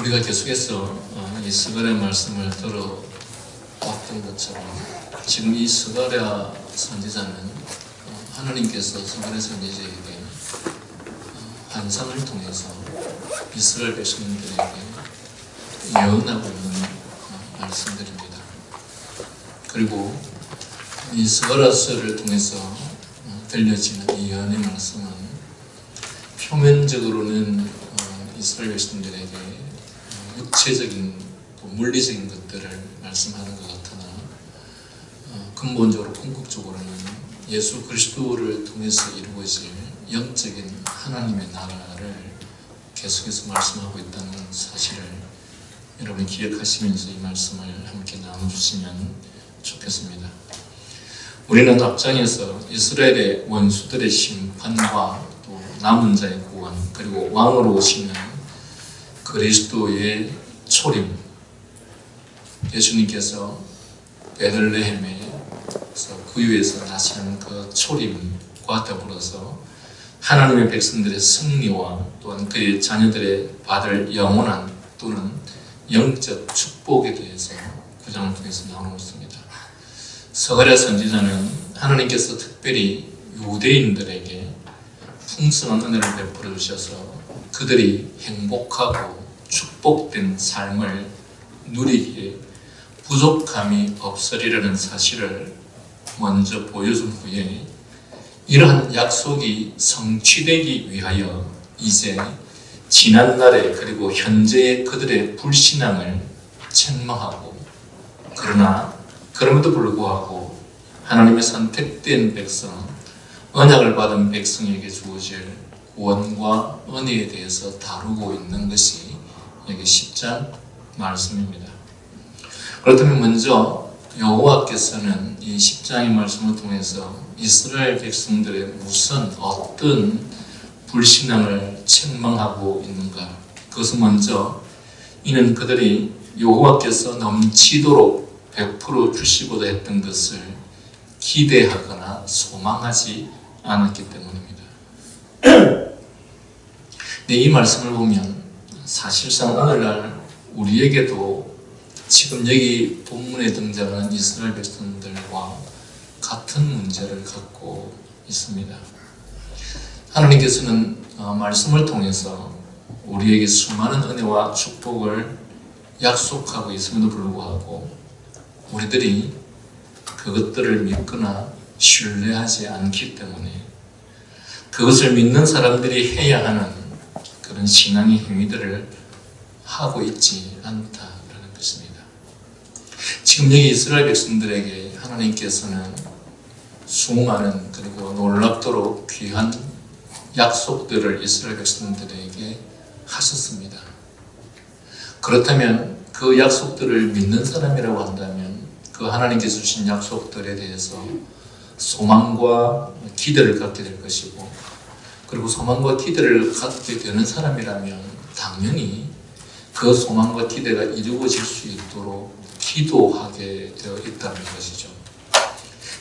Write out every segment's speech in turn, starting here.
우리가 계속해서 이 스가랴 말씀을 들어왔던 것처럼 지금 이 스가랴 선지자는 하나님께서 스가랴 선지자에게 환상을 통해서 이스라엘 백성들에게 예언하고 있는 말씀들입니다. 그리고 이 스가랴서를 통해서 들려지는 이 예언의 말씀은 표면적으로는 이스라엘 백성들에게 육체적인 또 물리적인 것들을 말씀하는 것 같으나 근본적으로 궁극적으로는 예수 그리스도를 통해서 이루어질 영적인 하나님의 나라를 계속해서 말씀하고 있다는 사실을 여러분이 기억하시면서 이 말씀을 함께 나눠주시면 좋겠습니다. 우리는 앞장에서 이스라엘의 원수들의 심판과 또 남은 자의 구원, 그리고 왕으로 오시는 그리스도의 초림, 예수님께서 베들레헴에서 구유에서 나시는 그 초림과 더불어서 하나님의 백성들의 승리와 또한 그의 자녀들의 받을 영원한 또는 영적 축복에 대해서 구장을 통해서 나오고 있습니다. 스가랴 선지자는 하나님께서 특별히 유대인들에게 풍성한 은혜를 베풀어 주셔서 그들이 행복하고 축복된 삶을 누리기에 부족함이 없으리라는 사실을 먼저 보여준 후에 이러한 약속이 성취되기 위하여 이제 지난날에 그리고 현재의 그들의 불신앙을 책망하고, 그러나 그럼에도 불구하고 하나님의 선택된 백성, 언약을 받은 백성에게 주어질 구원과 은혜에 대해서 다루고 있는 것이 여기 10장 말씀입니다. 그렇다면 먼저 여호와께서는 이 10장의 말씀을 통해서 이스라엘 백성들의 무슨 어떤 불신앙을 책망하고 있는가? 그것은 먼저 이는 그들이 여호와께서 넘치도록 베풀어 주시고자 했던 것을 기대하거나 소망하지 않았기 때문입니다. 근데 이 말씀을 보면 사실상 오늘날 우리에게도 지금 여기 본문에 등장하는 이스라엘 백성들과 같은 문제를 갖고 있습니다. 하나님께서는 말씀을 통해서 우리에게 수많은 은혜와 축복을 약속하고 있음에도 불구하고 우리들이 그것들을 믿거나 신뢰하지 않기 때문에 그것을 믿는 사람들이 해야 하는 그런 신앙의 행위들을 하고 있지 않다라는 것입니다. 지금 여기 이스라엘 백성들에게 하나님께서는 수많은 그리고 놀랍도록 귀한 약속들을 이스라엘 백성들에게 하셨습니다. 그렇다면 그 약속들을 믿는 사람이라고 한다면 그 하나님께서 주신 약속들에 대해서 소망과 기대를 갖게 될 것이고, 그리고 소망과 기대를 갖게 되는 사람이라면 당연히 그 소망과 기대가 이루어질 수 있도록 기도하게 되어 있다는 것이죠.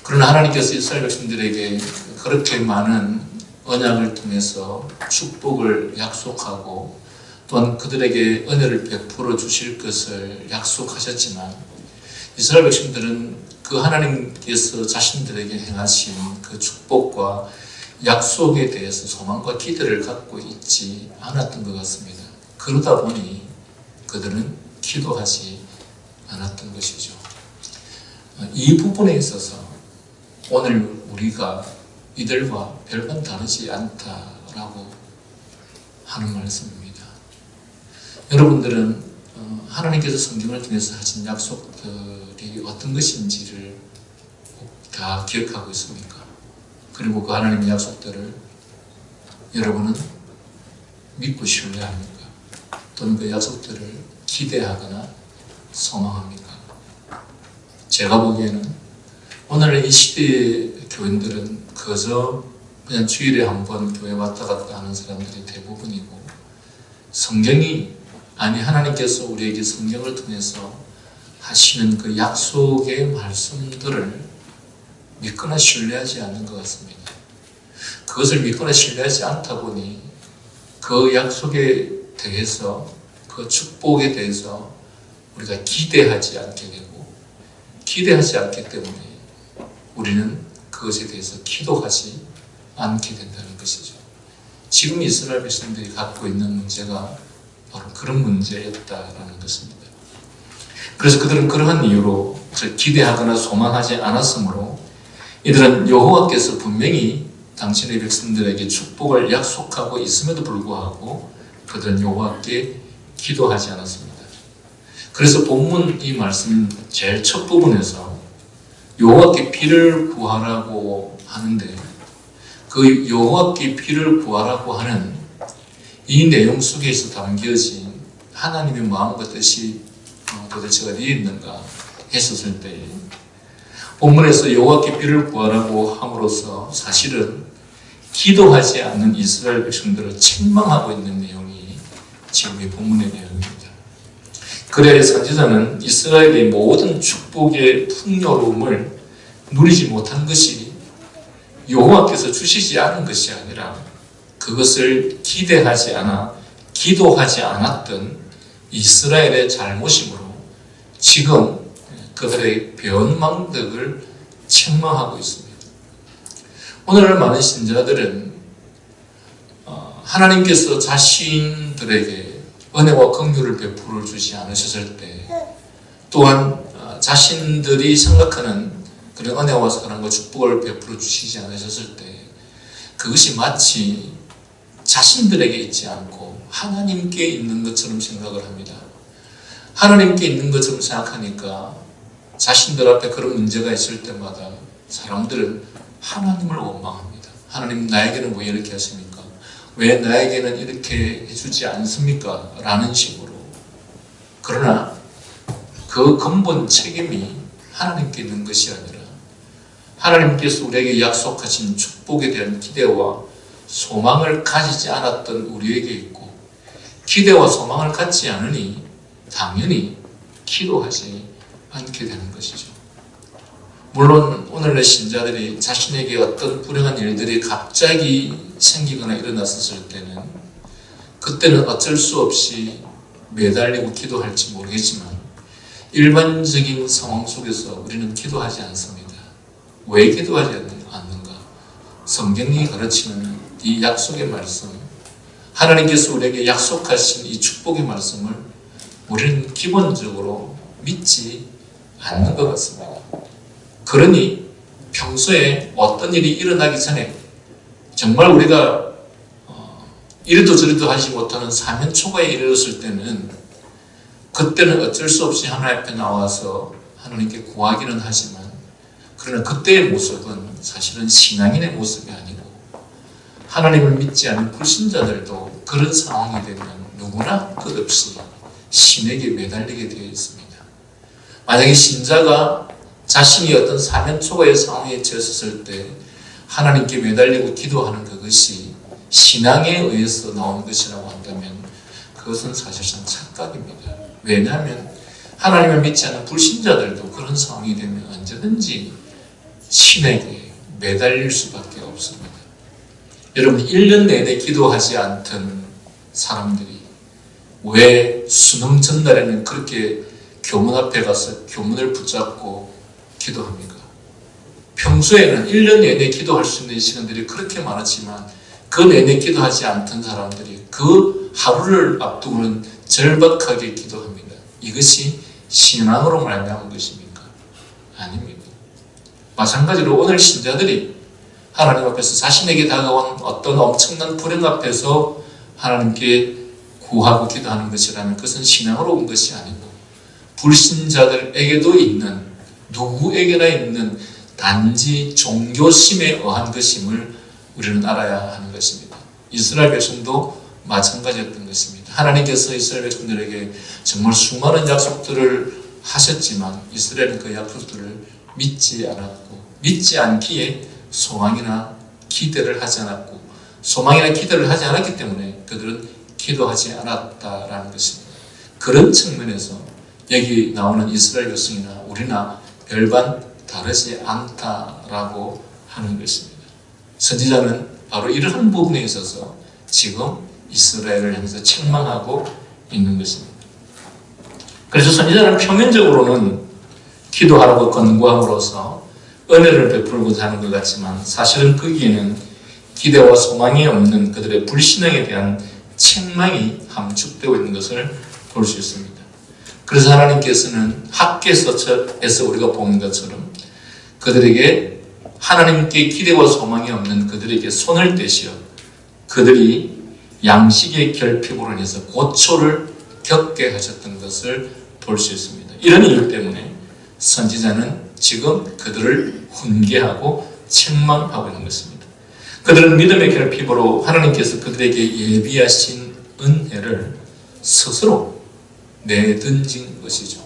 그러나 하나님께서 이스라엘 백성들에게 그렇게 많은 언약을 통해서 축복을 약속하고 또한 그들에게 은혜를 베풀어 주실 것을 약속하셨지만 이스라엘 백성들은 그 하나님께서 자신들에게 행하신 그 축복과 약속에 대해서 소망과 기대를 갖고 있지 않았던 것 같습니다. 그러다 보니 그들은 기도하지 않았던 것이죠. 이 부분에 있어서 오늘 우리가 이들과 별반 다르지 않다라고 하는 말씀입니다. 여러분들은 하나님께서 성경을 통해서 하신 약속들이 어떤 것인지를 다 기억하고 있습니까? 그리고 그 하나님의 약속들을 여러분은 믿고 신뢰합니까? 또는 그 약속들을 기대하거나 소망합니까? 제가 보기에는 오늘 이 시대의 교인들은 그저 그냥 주일에 한 번 교회 왔다 갔다 하는 사람들이 대부분이고, 하나님께서 우리에게 성경을 통해서 하시는 그 약속의 말씀들을 믿거나 신뢰하지 않는 것 같습니다. 그것을 믿거나 신뢰하지 않다 보니 그 약속에 대해서 그 축복에 대해서 우리가 기대하지 않게 되고, 기대하지 않기 때문에 우리는 그것에 대해서 기도하지 않게 된다는 것이죠. 지금 이스라엘 백성들이 갖고 있는 문제가 바로 그런 문제였다라는 것입니다. 그래서 그들은 그러한 이유로 기대하거나 소망하지 않았으므로 이들은 여호와께서 분명히 당신의 백성들에게 축복을 약속하고 있음에도 불구하고 그들은 여호와께 기도하지 않았습니다. 그래서 본문 이 말씀 제일 첫 부분에서 여호와께 피를 구하라고 하는데, 그 여호와께 피를 구하라고 하는 이 내용 속에서 담겨진 하나님의 마음과 뜻이 도대체 어디에 있는가 했었을 때, 본문에서 여호와께 피를 구하라고 함으로써 사실은 기도하지 않는 이스라엘 백성들을 책망하고 있는 내용이 지금 이 본문의 내용입니다. 그래 선지자는 이스라엘의 모든 축복의 풍요로움을 누리지 못한 것이 여호와께서 주시지 않은 것이 아니라 그것을 기대하지 않아 기도하지 않았던 이스라엘의 잘못이므로 지금 그들의 변망덕을 책망하고 있습니다. 오늘날 많은 신자들은 하나님께서 자신들에게 은혜와 긍휼을 베풀어 주지 않으셨을 때, 또한 자신들이 생각하는 그런 은혜와 사랑과 축복을 베풀어 주시지 않으셨을 때 그것이 마치 자신들에게 있지 않고 하나님께 있는 것처럼 생각을 합니다. 하나님께 있는 것처럼 생각하니까 자신들 앞에 그런 문제가 있을 때마다 사람들은 하나님을 원망합니다. 하나님, 나에게는 왜 이렇게 하십니까? 왜 나에게는 이렇게 해주지 않습니까? 라는 식으로. 그러나 그 근본 책임이 하나님께 있는 것이 아니라 하나님께서 우리에게 약속하신 축복에 대한 기대와 소망을 가지지 않았던 우리에게 있고, 기대와 소망을 갖지 않으니 당연히 기도하지 않게 되는 것이죠. 물론 오늘날 신자들이 자신에게 어떤 불행한 일들이 갑자기 생기거나 일어났을 때는 그때는 어쩔 수 없이 매달리고 기도할지 모르겠지만 일반적인 상황 속에서 우리는 기도하지 않습니다. 왜 기도하지 않는가? 성경이 가르치는 이 약속의 말씀, 하나님께서 우리에게 약속하신 이 축복의 말씀을 우리는 기본적으로 믿지 않는 것 같습니다. 그러니 평소에 어떤 일이 일어나기 전에 정말 우리가 이리도 저리도 하지 못하는 사면초가에 이르렀을 때는 그때는 어쩔 수 없이 하나님 앞에 나와서 하나님께 구하기는 하지만, 그러나 그때의 모습은 사실은 신앙인의 모습이 아니고 하나님을 믿지 않는 불신자들도 그런 상황이 되면 누구나 끝없이 신에게 매달리게 되어 있습니다. 만약에 신자가 자신이 어떤 사면초가의 상황에 처했을 때 하나님께 매달리고 기도하는 그것이 신앙에 의해서 나온 것이라고 한다면 그것은 사실상 착각입니다. 왜냐하면 하나님을 믿지 않는 불신자들도 그런 상황이 되면 언제든지 신에게 매달릴 수밖에 없습니다. 여러분, 1년 내내 기도하지 않던 사람들이 왜 수능 전날에는 그렇게 교문 앞에 가서 교문을 붙잡고 기도합니까? 평소에는 1년 내내 기도할 수 있는 시간들이 그렇게 많았지만 그 내내 기도하지 않던 사람들이 그 하루를 앞두고는 절박하게 기도합니다. 이것이 신앙으로 말미암은 것입니까? 아닙니다. 마찬가지로 오늘 신자들이 하나님 앞에서 자신에게 다가온 어떤 엄청난 불행 앞에서 하나님께 구하고 기도하는 것이라면 그것은 신앙으로 온 것이 아니고 불신자들에게도 있는, 누구에게나 있는 단지 종교심에 의한 것임을 우리는 알아야 하는 것입니다. 이스라엘 백성도 마찬가지였던 것입니다. 하나님께서 이스라엘 백성들에게 정말 수많은 약속들을 하셨지만 이스라엘은 그 약속들을 믿지 않았고, 믿지 않기에 소망이나 기대를 하지 않았고, 소망이나 기대를 하지 않았기 때문에 그들은 기도하지 않았다라는 것입니다. 그런 측면에서 여기 나오는 이스라엘 백성이나 우리나 별반 다르지 않다라고 하는 것입니다. 선지자는 바로 이러한 부분에 있어서 지금 이스라엘을 향해서 책망하고 있는 것입니다. 그래서 선지자는 표면적으로는 기도하라고 권고함으로써 은혜를 베풀고자 하는 것 같지만 사실은 거기에는 기대와 소망이 없는 그들의 불신앙에 대한 책망이 함축되어 있는 것을 볼 수 있습니다. 그래서 하나님께서는 학개서에서 우리가 보는 것처럼 그들에게 하나님께 기대와 소망이 없는 그들에게 손을 떼시어 그들이 양식의 결핍으로 인해서 고초를 겪게 하셨던 것을 볼 수 있습니다. 이런 이유 때문에 선지자는 지금 그들을 훈계하고 책망하고 있는 것입니다. 그들은 믿음의 결핍으로 하나님께서 그들에게 예비하신 은혜를 스스로 내던진 것이죠.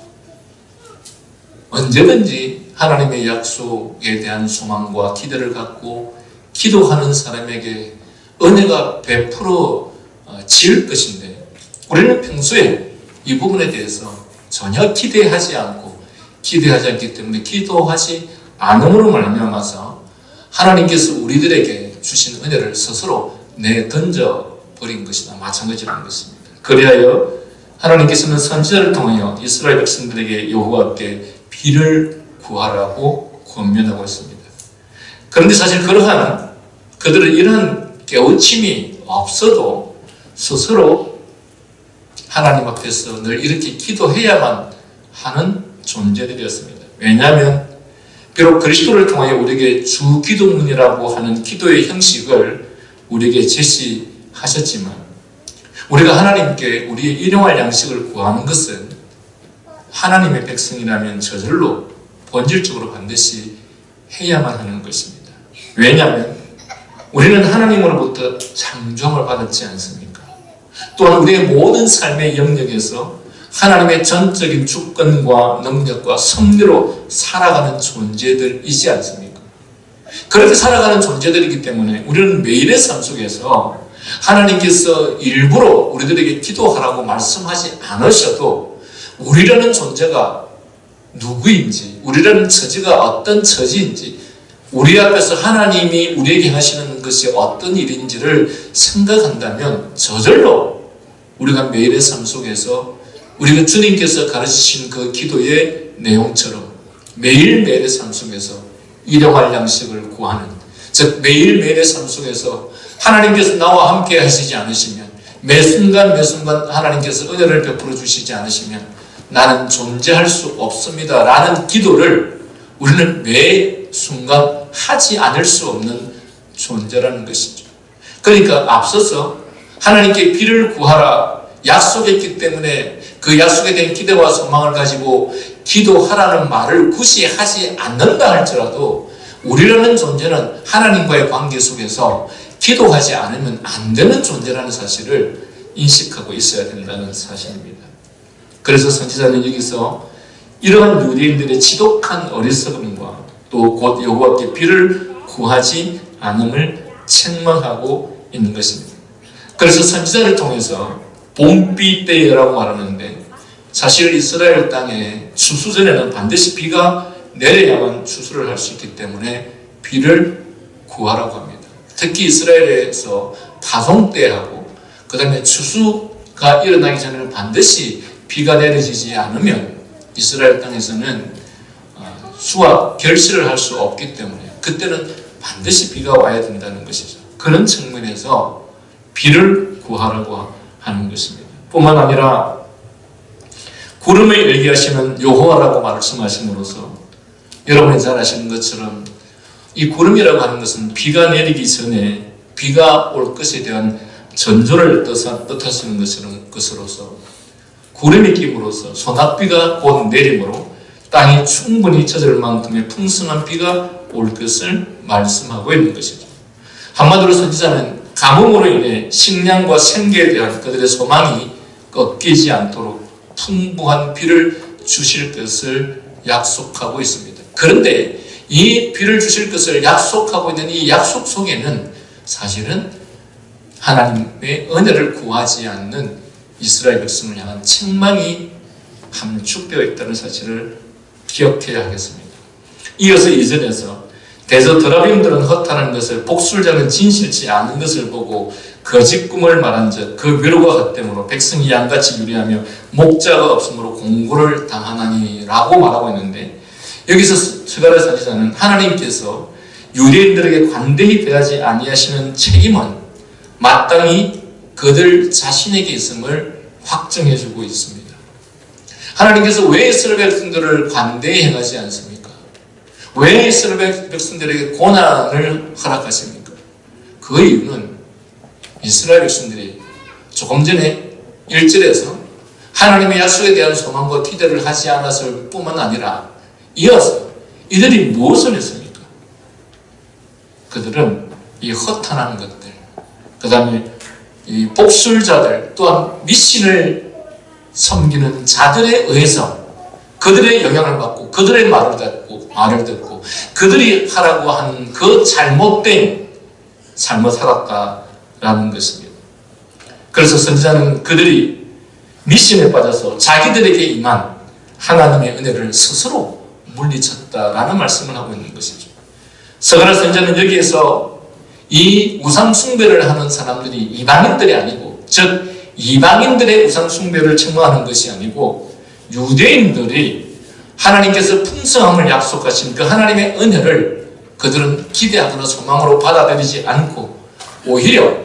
언제든지 하나님의 약속에 대한 소망과 기대를 갖고 기도하는 사람에게 은혜가 베풀어질 것인데 우리는 평소에 이 부분에 대해서 전혀 기대하지 않기 때문에 기도하지 않음으로 말미암아서 하나님께서 우리들에게 주신 은혜를 스스로 내던져 버린 것이나 마찬가지라는 것입니다. 그리하여 하나님께서는 선지자를 통하여 이스라엘 백성들에게 여호와께 비를 구하라고 권면하고 있습니다. 그런데 사실 그러한 그들은 이러한 깨우침이 없어도 스스로 하나님 앞에서 늘 이렇게 기도해야만 하는 존재들이었습니다. 왜냐하면 비록 그리스도를 통하여 우리에게 주기도문이라고 하는 기도의 형식을 우리에게 제시하셨지만 우리가 하나님께 우리의 일용할 양식을 구하는 것은 하나님의 백성이라면 저절로 본질적으로 반드시 해야만 하는 것입니다. 왜냐하면 우리는 하나님으로부터 창조함을 받았지 않습니까? 또한 우리의 모든 삶의 영역에서 하나님의 전적인 주권과 능력과 섭리로 살아가는 존재들이지 않습니까? 그렇게 살아가는 존재들이기 때문에 우리는 매일의 삶 속에서 하나님께서 일부러 우리들에게 기도하라고 말씀하지 않으셔도 우리라는 존재가 누구인지, 우리라는 처지가 어떤 처지인지, 우리 앞에서 하나님이 우리에게 하시는 것이 어떤 일인지를 생각한다면 저절로 우리가 매일의 삶 속에서 우리가 주님께서 가르치신 그 기도의 내용처럼 매일매일의 삶 속에서 일용할 양식을 구하는, 즉 매일매일의 삶 속에서 하나님께서 나와 함께 하시지 않으시면, 매 순간 하나님께서 은혜를 베풀어 주시지 않으시면 나는 존재할 수 없습니다 라는 기도를 우리는 매 순간 하지 않을 수 없는 존재라는 것이죠. 그러니까 앞서서 하나님께 비를 구하라 약속했기 때문에 그 약속에 대한 기대와 소망을 가지고 기도하라는 말을 굳이 하지 않는다 할지라도 우리라는 존재는 하나님과의 관계 속에서 기도하지 않으면 안 되는 존재라는 사실을 인식하고 있어야 된다는 사실입니다. 그래서 선지자는 여기서 이러한 유대인들의 지독한 어리석음과 또 곧 여호와께 비를 구하지 않음을 책망하고 있는 것입니다. 그래서 선지자를 통해서 봄비 때라고 말하는데 사실 이스라엘 땅에 추수 전에는 반드시 비가 내려야만 추수를 할 수 있기 때문에 비를 구하라고 합니다. 특히 이스라엘에서 파송 때하고 그 다음에 추수가 일어나기 전에는 반드시 비가 내려지지 않으면 이스라엘 땅에서는 수확, 결실을 할 수 없기 때문에 그때는 반드시 비가 와야 된다는 것이죠. 그런 측면에서 비를 구하라고 하는 것입니다. 뿐만 아니라 구름을 일게 하시는 여호와라고 말씀하심으로써 여러분이 잘 아시는 것처럼 이 구름이라고 하는 것은 비가 내리기 전에 비가 올 것에 대한 전조를 뜻하시는 것으로서 구름이 낌으로써 소낙비가 곧 내림으로 땅이 충분히 젖을 만큼의 풍성한 비가 올 것을 말씀하고 있는 것이죠. 한마디로 선지자는 가뭄으로 인해 식량과 생계에 대한 그들의 소망이 꺾이지 않도록 풍부한 비를 주실 것을 약속하고 있습니다. 그런데 이 비를 주실 것을 약속하고 있는 이 약속 속에는 사실은 하나님의 은혜를 구하지 않는 이스라엘 백성을 향한 책망이 함축되어 있다는 사실을 기억해야 하겠습니다. 이어서 2절에서 대저 드라빔들은 허탄한 것을 복술자는 진실치 않은 것을 보고 거짓 꿈을 말한즉 그 위로가 헛됨으로 백성이 양같이 유리하며 목자가 없으므로 공고를 당하나니라고 말하고 있는데, 여기서 스가랴 선지자는 하나님께서 유대인들에게 관대히 대하지 아니하시는 책임은 마땅히 그들 자신에게 있음을 확정해주고 있습니다. 하나님께서 왜 이스라엘 백성들을 관대히 행하지 않습니까? 왜 이스라엘 백성들에게 고난을 허락하십니까? 그 이유는 이스라엘 백성들이 조금 전에 1절에서 하나님의 약속에 대한 소망과 기대를 하지 않았을 뿐만 아니라 이어서 이들이 무엇을 했습니까? 그들은 이 허탄한 것들, 그 다음에 이 복술자들, 또한 미신을 섬기는 자들에 의해서 그들의 영향을 받고 그들의 말을 듣고 그들이 하라고 하는 그 잘못된 삶을 살았다라는 것입니다. 그래서 선지자는 그들이 미신에 빠져서 자기들에게 임한 하나님의 은혜를 스스로 물리쳤다라는 말씀을 하고 있는 것이죠. 스가랴 선지자는 여기에서 이 우상 숭배를 하는 사람들이 이방인들이 아니고, 즉 이방인들의 우상 숭배를 책망하는 것이 아니고 유대인들이 하나님께서 풍성함을 약속하신 그 하나님의 은혜를 그들은 기대하거나 소망으로 받아들이지 않고 오히려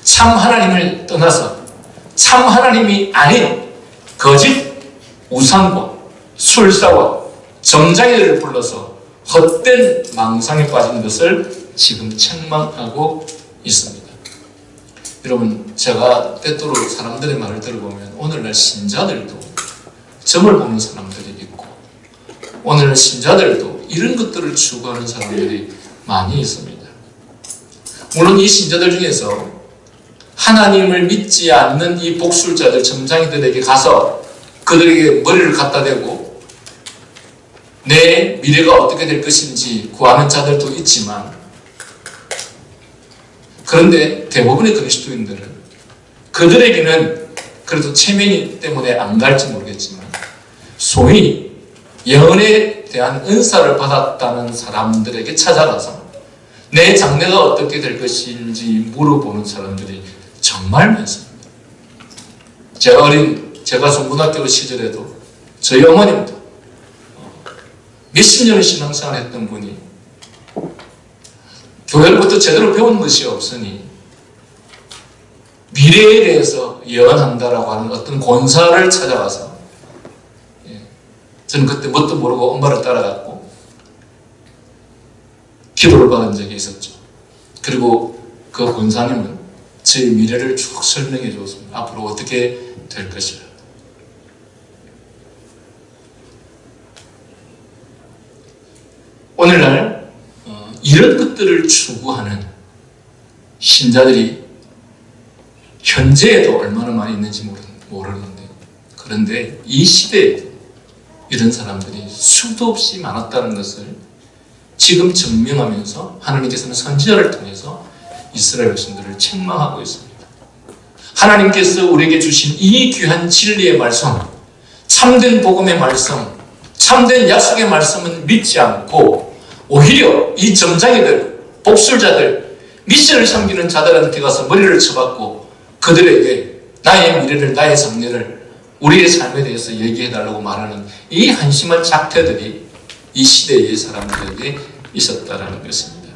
참 하나님을 떠나서 참 하나님이 아닌 거짓 우상과 술사와 점장이들을 불러서 헛된 망상에 빠진 것을 지금 책망하고 있습니다. 여러분, 제가 때때로 사람들의 말을 들어보면 오늘날 신자들도 점을 보는 사람들이 있고, 오늘날 신자들도 이런 것들을 추구하는 사람들이 많이 있습니다. 물론 이 신자들 중에서 하나님을 믿지 않는 이 복술자들, 점장이들에게 가서 그들에게 머리를 갖다 대고 내 미래가 어떻게 될 것인지 구하는 자들도 있지만, 그런데 대부분의 그리스도인들은 그들에게는 그래도 체면이 때문에 안 갈지 모르겠지만 소위 예언에 대한 은사를 받았다는 사람들에게 찾아가서 내 장래가 어떻게 될 것인지 물어보는 사람들이 정말 많습니다. 제가 중고등학교 시절에도 저희 어머님도 몇십 년을 신앙생활 했던 분이 교회로부터 제대로 배운 것이 없으니 미래에 대해서 예언한다라고 하는 어떤 권사를 찾아가서, 저는 그때 뭣도 모르고 엄마를 따라갔고 기도를 받은 적이 있었죠. 그리고 그 권사님은 제 미래를 쭉 설명해 줬습니다. 앞으로 어떻게 될 것이라. 오늘날 이런 것들을 추구하는 신자들이 현재에도 얼마나 많이 있는지 모르는데, 그런데 이 시대에 이런 사람들이 수도 없이 많았다는 것을 지금 증명하면서 하나님께서는 선지자를 통해서 이스라엘 백성들을 책망하고 있습니다. 하나님께서 우리에게 주신 이 귀한 진리의 말씀, 참된 복음의 말씀, 참된 약속의 말씀은 믿지 않고 오히려 이 점장이들, 복술자들, 미신을 섬기는 자들한테 가서 머리를 쳐박고 그들에게 나의 미래를, 나의 장래를, 우리의 삶에 대해서 얘기해달라고 말하는 이 한심한 작태들이 이 시대의 사람들에게 있었다는 것입니다.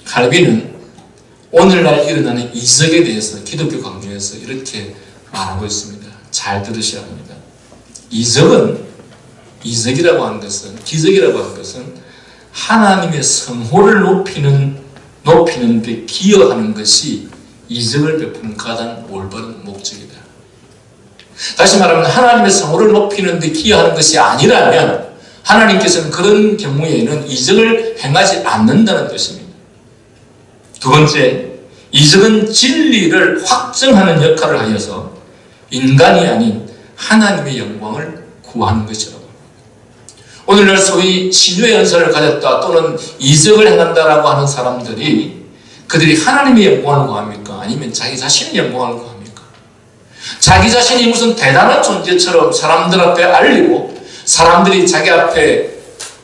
칼빈은 오늘날 일어나는 이적에 대해서 기독교 강요에서 이렇게 말하고 있습니다. 잘 들으셔야 합니다. 이적이라고 하는 것은, 기적이라고 하는 것은 하나님의 성호를 높이는 데 기여하는 것이 이적을 베푸는 가장 올바른 목적이다. 다시 말하면 하나님의 성호를 높이는 데 기여하는 것이 아니라면 하나님께서는 그런 경우에는 이적을 행하지 않는다는 뜻입니다. 두 번째, 이적은 진리를 확증하는 역할을 하여서 인간이 아닌 하나님의 영광을 구하는 것이라고. 오늘날 소위 신유의 은사를 가졌다 또는 이적을 행한다라고 하는 사람들이 그들이 하나님의 영광을 구합니까? 아니면 자기 자신의 영광을 구합니까? 자기 자신이 무슨 대단한 존재처럼 사람들 앞에 알리고 사람들이 자기 앞에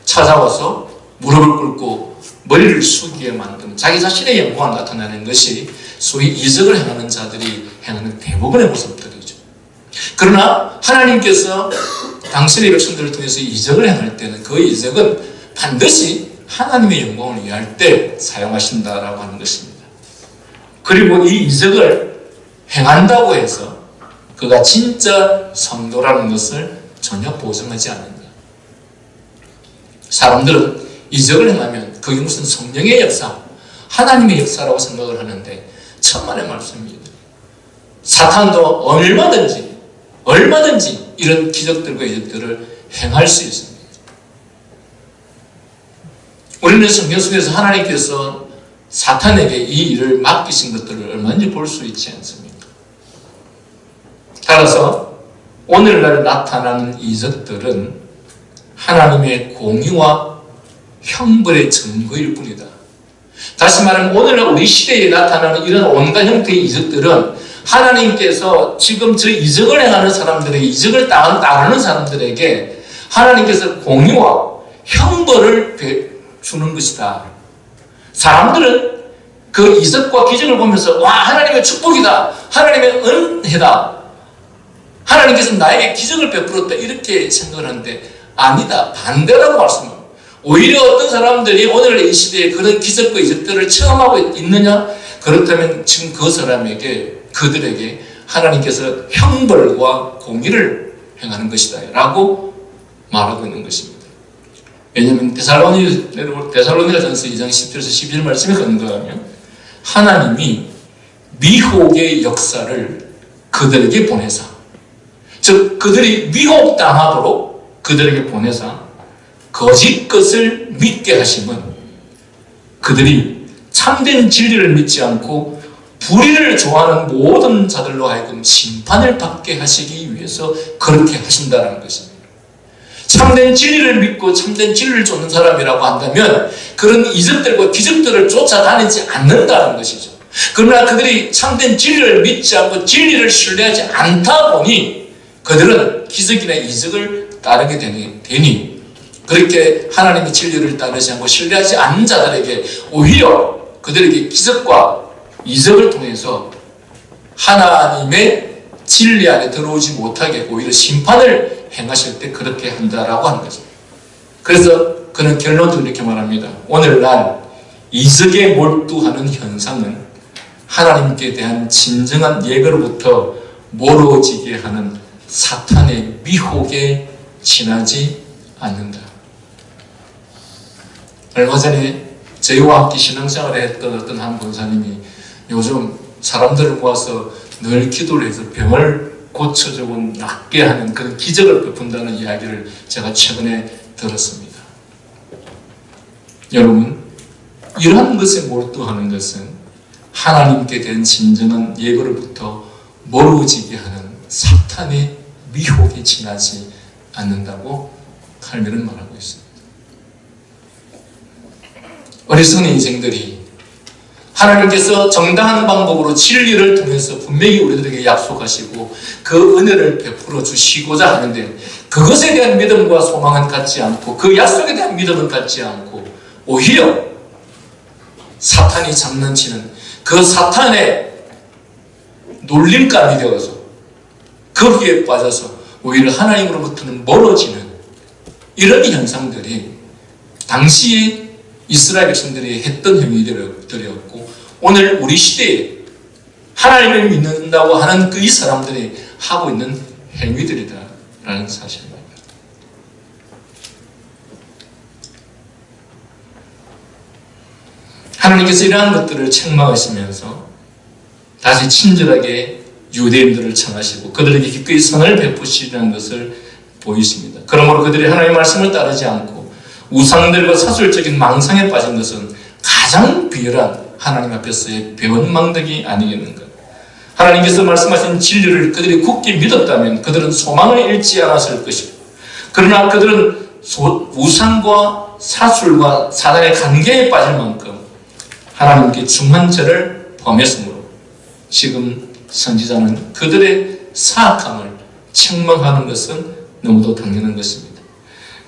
찾아와서 무릎을 꿇고 머리를 숙이게 만드는 자기 자신의 영광을 나타내는 것이 소위 이적을 행하는 자들이 행하는 대부분의 모습들이죠. 그러나 하나님께서 당신의 백성들을 통해서 이적을 행할 때는 그 이적은 반드시 하나님의 영광을 위할 때 사용하신다라고 하는 것입니다. 그리고 이 이적을 행한다고 해서 그가 진짜 성도라는 것을 전혀 보증하지 않는다. 사람들은 이적을 행하면 그게 무슨 성령의 역사, 하나님의 역사라고 생각을 하는데 천만의 말씀입니다. 사탄도 얼마든지 이런 기적들과 이적들을 행할 수 있습니다. 우리는 성경 속에서 하나님께서 사탄에게 이 일을 맡기신 것들을 얼마든지 볼 수 있지 않습니까? 따라서 오늘날 나타나는 이적들은 하나님의 공의와 형벌의 증거일 뿐이다. 다시 말하면 오늘날 우리 시대에 나타나는 이런 온갖 형태의 이적들은 하나님께서 지금 저 이적을 행하는 사람들에게, 이적을 따르는 사람들에게 하나님께서 공의와 형벌을 주는 것이다. 사람들은 그 이적과 기적을 보면서 와, 하나님의 축복이다, 하나님의 은혜다, 하나님께서 나에게 기적을 베풀었다, 이렇게 생각을 하는데 아니다, 반대라고 말씀합니다. 오히려 어떤 사람들이 오늘 이 시대에 그런 기적과 이적들을 체험하고 있느냐? 그렇다면 지금 그 사람에게, 그들에게 하나님께서 형벌과 공의를 행하는 것이다 라고 말하고 있는 것입니다. 왜냐하면 데살로니가전서 2장 10절에서 11절 말씀에 근거하면 하나님이 미혹의 역사를 그들에게 보내사, 즉 그들이 미혹당하도록 그들에게 보내사 거짓 것을 믿게 하심은 그들이 참된 진리를 믿지 않고 불의를 좋아하는 모든 자들로 하여금 심판을 받게 하시기 위해서 그렇게 하신다는 것입니다. 참된 진리를 믿고 참된 진리를 쫓는 사람이라고 한다면 그런 이적들과 기적들을 쫓아다니지 않는다는 것이죠. 그러나 그들이 참된 진리를 믿지 않고 진리를 신뢰하지 않다 보니 그들은 기적이나 이적을 따르게 되니 그렇게 하나님의 진리를 따르지 않고 신뢰하지 않는 자들에게 오히려 그들에게 기적과 이적을 통해서 하나님의 진리 안에 들어오지 못하게 오히려 심판을 행하실 때 그렇게 한다라고 하는 거죠. 그래서 그는 결론적으로 이렇게 말합니다. 오늘날 이적에 몰두하는 현상은 하나님께 대한 진정한 예배로부터 멀어지게 하는 사탄의 미혹에 지나지 않는다. 얼마 전에 저희와 함께 신앙생활을 했던 어떤 한 권사님이 요즘 사람들을 모아서 늘 기도를 해서 병을 고쳐주고 낫게 하는 그런 기적을 베푼다는 이야기를 제가 최근에 들었습니다. 여러분, 이러한 것에 몰두하는 것은 하나님께 대한 진정한 예배로부터 멀어지게 하는 사탄의 미혹에 지나지 않는다고 칼빈은 말하고 있습니다. 어리석은 인생들이 하나님께서 정당한 방법으로 진리를 통해서 분명히 우리들에게 약속하시고 그 은혜를 베풀어 주시고자 하는데 그것에 대한 믿음과 소망은 갖지 않고 그 약속에 대한 믿음은 갖지 않고 오히려 사탄이 장난치는 그 사탄의 놀림감이 되어서 거기에 빠져서 오히려 하나님으로부터는 멀어지는 이런 현상들이 당시에 이스라엘 백성들이 했던 행위들이었고 오늘 우리 시대에 하나님을 믿는다고 하는 그 이 사람들이 하고 있는 행위들이다라는 사실입니다. 하나님께서 이러한 것들을 책망하시면서 다시 친절하게 유대인들을 청하시고 그들에게 기꺼이 선을 베푸시라는 것을 보이십니다. 그러므로 그들이 하나님의 말씀을 따르지 않고 우상들과 사술적인 망상에 빠진 것은 가장 비열한 하나님 앞에서의 배은망덕이 아니겠는가. 하나님께서 말씀하신 진리를 그들이 굳게 믿었다면 그들은 소망을 잃지 않았을 것이고 그러나 그들은 우상과 사술과 사단의 관계에 빠질 만큼 하나님께 중한 죄를 범했으므로 지금 선지자는 그들의 사악함을 책망하는 것은 너무도 당연한 것입니다.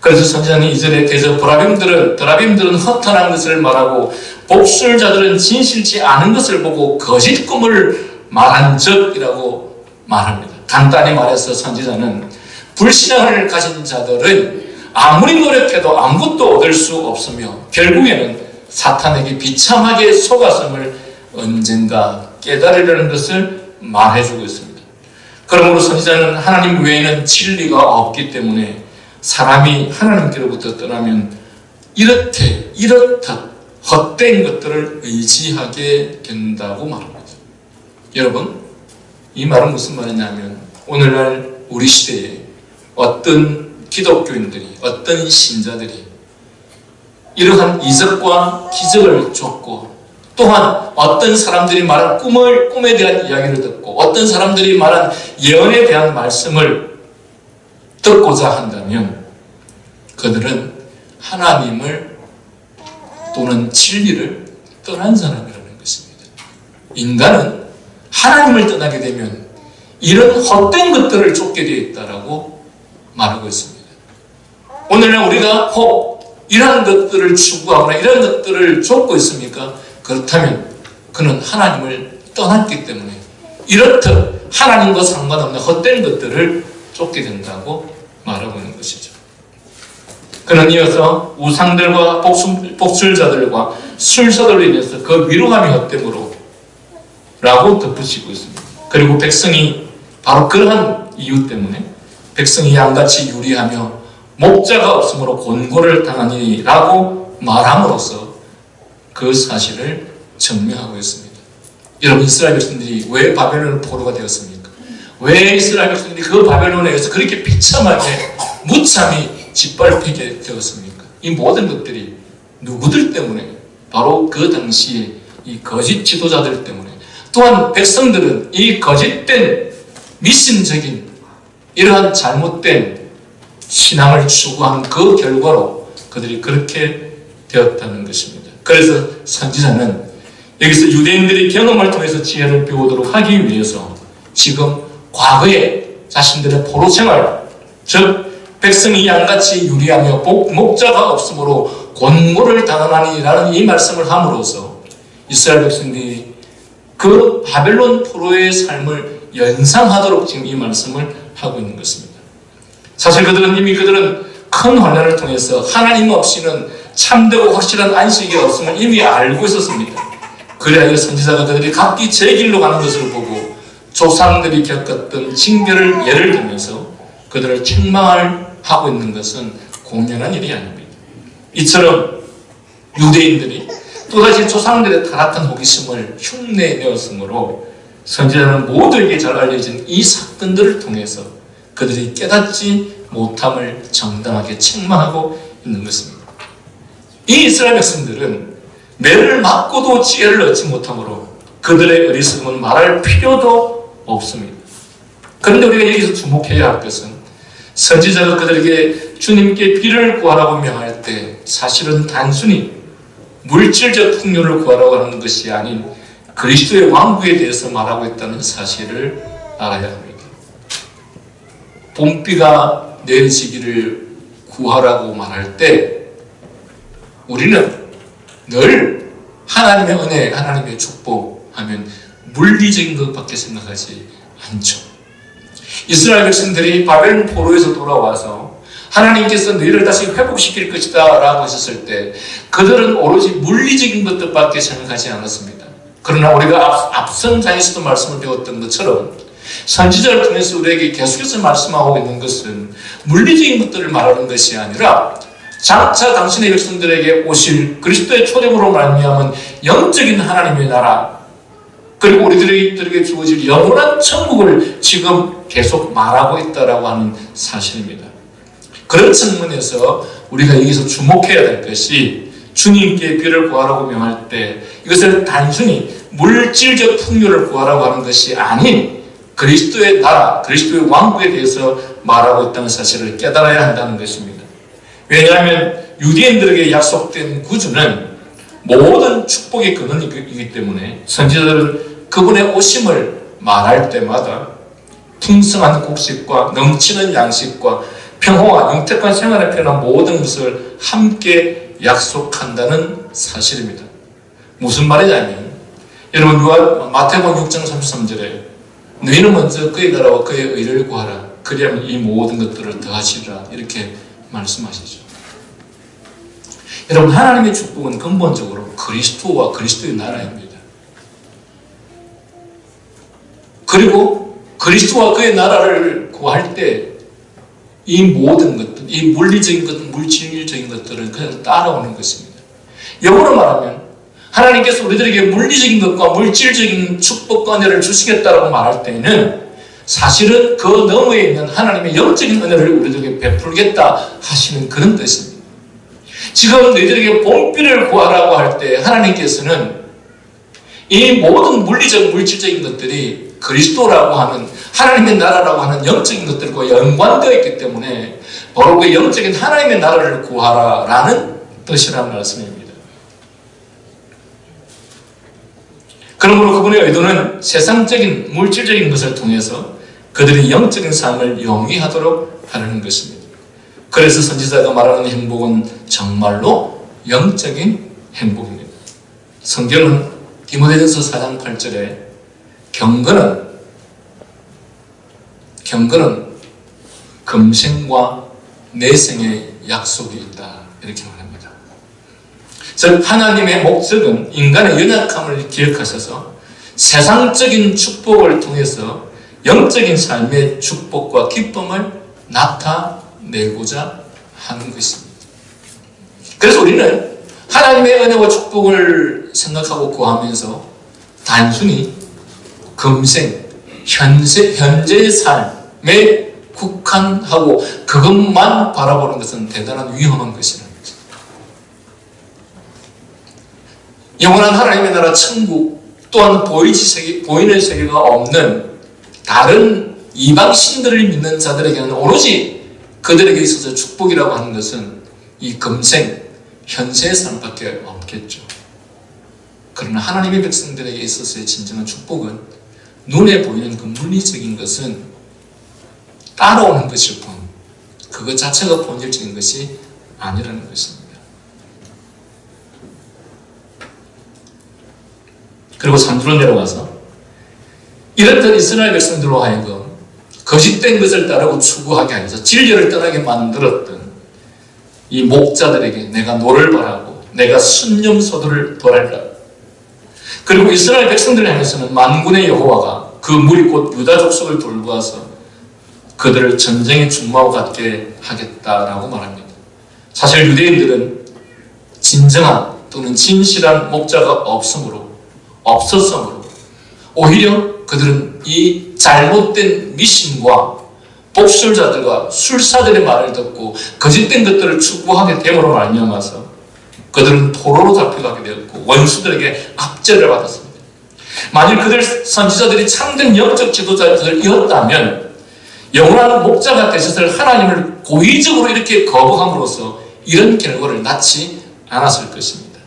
그래서 선지자는 이절에 대해서 드라빔들은 허탄한 것을 말하고 복술자들은 진실치 않은 것을 보고 거짓 꿈을 말한 적이라고 말합니다. 간단히 말해서 선지자는 불신앙을 가진 자들은 아무리 노력해도 아무것도 얻을 수 없으며 결국에는 사탄에게 비참하게 속았음을 언젠가 깨달으려는 것을 말해주고 있습니다. 그러므로 선지자는 하나님 외에는 진리가 없기 때문에 사람이 하나님께로부터 떠나면 이렇듯 헛된 것들을 의지하게 된다고 말합니다. 여러분, 이 말은 무슨 말이냐면 오늘날 우리 시대에 어떤 기독교인들이, 어떤 신자들이 이러한 이적과 기적을 줬고, 또한 어떤 사람들이 말한 꿈에 대한 이야기를 듣고, 어떤 사람들이 말한 예언에 대한 말씀을 듣고자 한다면 그들은 하나님을 또는 진리를 떠난 사람이라는 것입니다. 인간은 하나님을 떠나게 되면 이런 헛된 것들을 쫓게 되어 있다라고 말하고 있습니다. 오늘날 우리가 이러한 것들을 추구하거나 이런 것들을 쫓고 있습니까? 그렇다면 그는 하나님을 떠났기 때문에 이렇듯 하나님과 상관없는 헛된 것들을 쫓게 된다고 말하고 있는 것이죠. 그는 이어서 우상들과 복술자들과 술사들로 인해서 그 위로함이 헛됨으로 라고 덧붙이고 있습니다. 그리고 백성이 바로 그러한 이유 때문에 백성이 양같이 유리하며 목자가 없으므로 곤고를 당하니 라고 말함으로써 그 사실을 증명하고 있습니다. 여러분, 이스라엘 백성들이 왜 바벨론 포로가 되었습니까? 왜 이스라엘 백성들이 그 바벨론에 의해서 그렇게 비참하게 무참히 짓밟히게 되었습니까? 이 모든 것들이 누구들 때문에? 바로 그 당시에 이 거짓 지도자들 때문에, 또한 백성들은 이 거짓된 미신적인 이러한 잘못된 신앙을 추구한 그 결과로 그들이 그렇게 되었다는 것입니다. 그래서 선지자는 여기서 유대인들이 경험을 통해서 지혜를 배우도록 하기 위해서 지금 과거에 자신들의 포로 생활, 즉 백성이 양같이 유리하며 목자가 없으므로 곤고를 당하니라는 이 말씀을 함으로써 이스라엘 백성들이 그 바벨론 포로의 삶을 연상하도록 지금 이 말씀을 하고 있는 것입니다. 사실 그들은 큰 환난을 통해서 하나님 없이는 참되고 확실한 안식이 없음을 이미 알고 있었습니다. 그래야 선지자가 그들이 각기 제 길로 가는 것을 보고 조상들이 겪었던 징계를 예를 들면서 그들을 책망하고 있는 것은 공연한 일이 아닙니다. 이처럼 유대인들이 또다시 조상들의 타락한 호기심을 흉내내었으므로 선지자는 모두에게 잘 알려진 이 사건들을 통해서 그들이 깨닫지 못함을 정당하게 책망하고 있는 것입니다. 이 이스라엘 백성들은 매를 맞고도 지혜를 얻지 못하므로 그들의 어리석음은 말할 필요도 없습니다. 그런데 우리가 여기서 주목해야 할 것은 선지자가 그들에게 주님께 비를 구하라고 명할 때 사실은 단순히 물질적 풍요를 구하라고 하는 것이 아닌 그리스도의 왕국에 대해서 말하고 있다는 사실을 알아야 합니다. 봄비가 내리시기를 구하라고 말할 때 우리는 늘 하나님의 은혜, 하나님의 축복하면 물리적인 것밖에 생각하지 않죠. 이스라엘 백성들이 바벨론 포로에서 돌아와서 하나님께서 너희를 다시 회복시킬 것이다 라고 하셨을 때 그들은 오로지 물리적인 것들밖에 생각하지 않았습니다. 그러나 우리가 앞선 장에서도 말씀을 배웠던 것처럼 선지자를 통해서 우리에게 계속해서 말씀하고 있는 것은 물리적인 것들을 말하는 것이 아니라 장차 당신의 백성들에게 오실 그리스도의 초림으로 말미암은 영적인 하나님의 나라, 그리고 우리들에게 주어질 영원한 천국을 지금 계속 말하고 있다라고 하는 사실입니다. 그런 측면에서 우리가 여기서 주목해야 될 것이 주님께 비를 구하라고 명할 때 이것을 단순히 물질적 풍요를 구하라고 하는 것이 아닌 그리스도의 나라, 그리스도의 왕국에 대해서 말하고 있다는 사실을 깨달아야 한다는 것입니다. 왜냐하면 유대인들에게 약속된 구주는 모든 축복의 근원이기 때문에 선지자들은 그분의 오심을 말할 때마다 풍성한 곡식과 넘치는 양식과 평화와 영택한 생활에 필요한 모든 것을 함께 약속한다는 사실입니다. 무슨 말이냐면 여러분 마태복음 6장 33절에 너희는 먼저 그의 나라와 그의 의를 구하라 그리하면 이 모든 것들을 더하시리라 이렇게 말씀하시죠. 여러분 하나님의 축복은 근본적으로 그리스도와 그리스도의 나라입니다. 그리고 그리스도와 그의 나라를 구할 때 이 모든 것들, 이 물리적인 것, 물질적인 것들은 그냥 따라오는 것입니다. 영어로 말하면 하나님께서 우리들에게 물리적인 것과 물질적인 축복과 은혜를 주시겠다라고 말할 때에는 사실은 그 너머에 있는 하나님의 영적인 은혜를 우리들에게 베풀겠다 하시는 그런 뜻입니다. 지금 너희들에게 복비를 구하라고 할 때 하나님께서는 이 모든 물리적, 물질적인 것들이 그리스도라고 하는 하나님의 나라라고 하는 영적인 것들과 연관되어 있기 때문에 바로 그 영적인 하나님의 나라를 구하라라는 뜻이라는 말씀입니다. 그러므로 그분의 의도는 세상적인 물질적인 것을 통해서 그들이 영적인 삶을 영위하도록 하려는 것입니다. 그래서 선지자가 말하는 행복은 정말로 영적인 행복입니다. 성경은 디모데전서 4장 8절에 경건은 금생과 내생의 약속이 있다 이렇게 말합니다. 즉 하나님의 목적은 인간의 연약함을 기억하셔서 세상적인 축복을 통해서 영적인 삶의 축복과 기쁨을 나타내고자 하는 것입니다. 그래서 우리는 하나님의 은혜와 축복을 생각하고 구하면서 단순히 금생, 현재의 삶에 국한하고 그것만 바라보는 것은 대단한 위험한 것이라는 거죠. 영원한 하나님의 나라 천국 또한 보이는 세계가 없는 다른 이방 신들을 믿는 자들에게는 오로지 그들에게 있어서 축복이라고 하는 것은 이 금생, 현세의 삶밖에 없겠죠. 그러나 하나님의 백성들에게 있어서의 진정한 축복은 눈에 보이는 그 물리적인 것은 따라오는 것일 뿐 그것 자체가 본질적인 것이 아니라는 것입니다. 그리고 3주로 내려가서 이렇듯 이스라엘 백성들로 하여금 거짓된 것을 따르고 추구하게 하여서 진리를 떠나게 만들었던 이 목자들에게 내가 노를 바라고 내가 순념소들을 벌하리라. 그리고 이스라엘 백성들을 향해서는 만군의 여호와가 그 무리 곧 유다 족속을 돌보아서 그들을 전쟁에 중마와 같게 하겠다라고 말합니다. 사실 유대인들은 진정한 또는 진실한 목자가 없었으므로 오히려 그들은 이 잘못된 미신과 복술자들과 술사들의 말을 듣고 거짓된 것들을 추구하게 됨으로 말미암아서 그들은 포로로 잡혀가게 되었고 원수들에게 압제를 받았습니다. 만일 그들 선지자들이 참된 영적 지도자들이었다면 영원한 목자가 되셨을 하나님을 고의적으로 이렇게 거부함으로써 이런 결과를 낳지 않았을 것입니다.